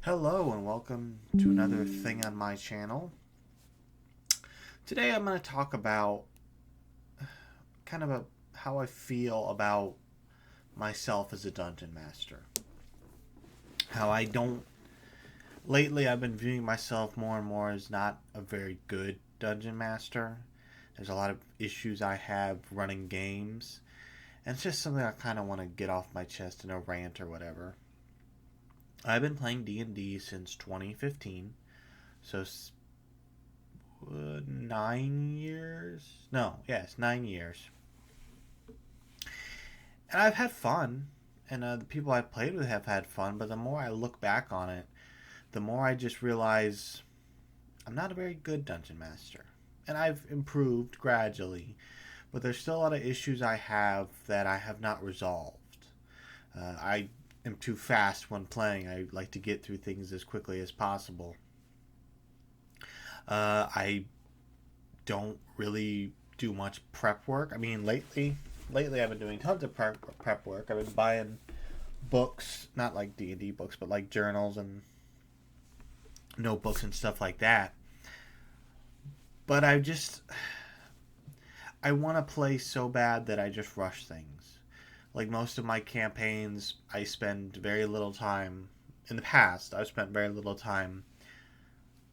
Hello and welcome to another thing on my channel. Today I'm going to talk about how I feel about myself as a dungeon master. How I don't lately I've been viewing myself more and more as not a very good dungeon master. There's a lot of issues I have running games, and it's just something I kind of want to get off my chest in a rant or whatever. I've been playing D&D since 2015, so 9 years? No, yes, 9 years. And I've had fun, and the people I've played with have had fun, but the more I look back on it, the more I just realize I'm not a very good dungeon master. And I've improved gradually, but there's still a lot of issues I have that I have not resolved. I am too fast when playing. I like to get through things as quickly as possible. I don't really do much prep work. I mean, lately I've been doing tons of prep work. I've been buying books, not like D&D books, but like journals and notebooks and stuff like that. But I want to play so bad that I just rush things. Like most of my campaigns, I spend very little time. In the past, I've spent very little time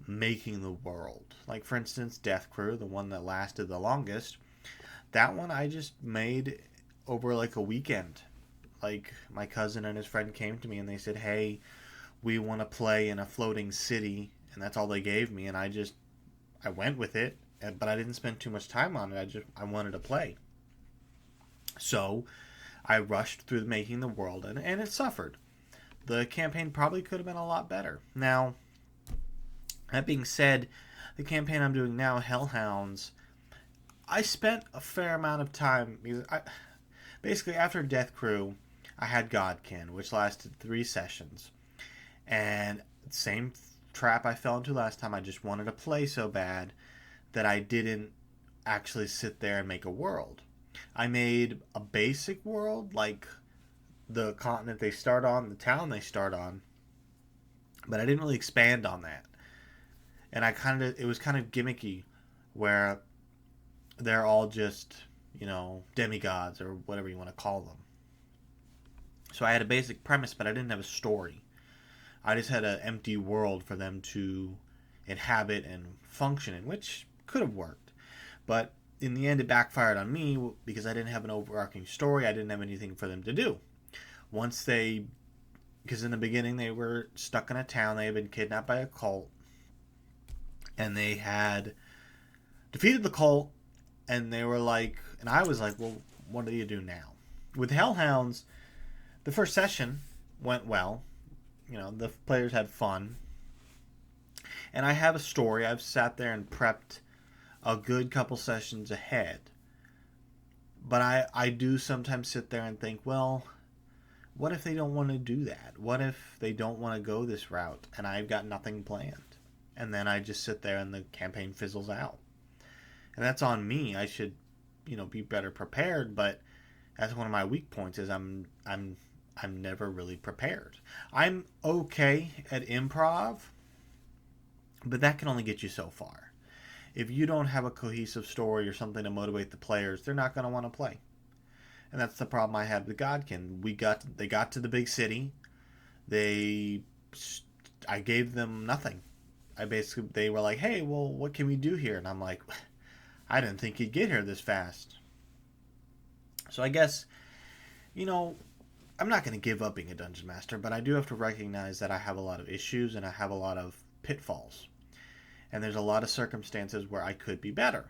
making the world. Like, for instance, Death Crew, the one that lasted the longest, that one I just made over like a weekend. Like, my cousin and his friend came to me and they said, hey, we want to play in a floating city, and that's all they gave me, and I went with it, but I didn't spend too much time on it. I wanted to play. So I rushed through making the world, and it suffered. The campaign probably could have been a lot better. Now, that being said, the campaign I'm doing now, Hellhounds, I spent a fair amount of time. Basically, after Death Crew, I had Godkin, which lasted 3 sessions. And same trap I fell into last time. I just wanted to play so bad that I didn't actually sit there and make a world. I made a basic world, like the continent they start on, the town they start on, but I didn't really expand on that. And it was kind of gimmicky, where they're all just, demigods or whatever you want to call them. So I had a basic premise, but I didn't have a story. I just had an empty world for them to inhabit and function in, which could have worked. But in the end, it backfired on me because I didn't have an overarching story. I didn't have anything for them to do. Because in the beginning they were stuck in a town, they had been kidnapped by a cult, and they had defeated the cult, and they were like, and I was like, well, what do you do now? With Hellhounds, the first session went well. The players had fun. And I have a story. I've sat there and prepped a good couple sessions ahead. But I do sometimes sit there and think, well, what if they don't want to do that? What if they don't want to go this route and I've got nothing planned? And then I just sit there and the campaign fizzles out. And that's on me. I should, be better prepared, but that's one of my weak points is I'm never really prepared. I'm okay at improv, but that can only get you so far. If you don't have a cohesive story or something to motivate the players, they're not going to want to play. And that's the problem I had with Godkin. They got to the big city. I gave them nothing. They were like, hey, well, what can we do here? And I'm like, I didn't think you'd get here this fast. So I guess, I'm not going to give up being a dungeon master, but I do have to recognize that I have a lot of issues and I have a lot of pitfalls. And there's a lot of circumstances where I could be better.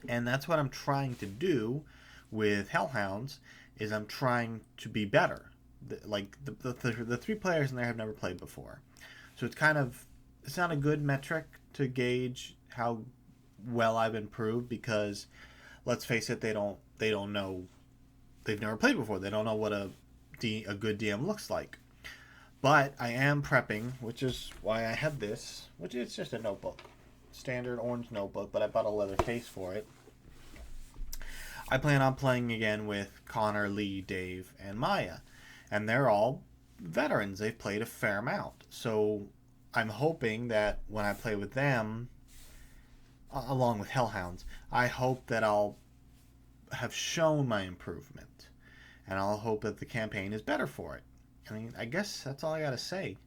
And that's what I'm trying to do with Hellhounds, is I'm trying to be better. The 3 players in there have never played before. So it's not a good metric to gauge how well I've improved, because let's face it, they don't know. They've never played before. They don't know what a good DM looks like. But I am prepping, which is why I have this, which is just a notebook. Standard orange notebook, but I bought a leather case for it. I plan on playing again with Connor, Lee, Dave, and Maya. And they're all veterans. They've played a fair amount. So I'm hoping that when I play with them, along with Hellhounds, I hope that I'll have shown my improvement. And I'll hope that the campaign is better for it. I mean, I guess that's all I gotta say.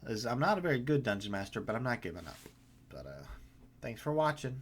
Is I'm not a very good dungeon master, but I'm not giving up. But thanks for watching.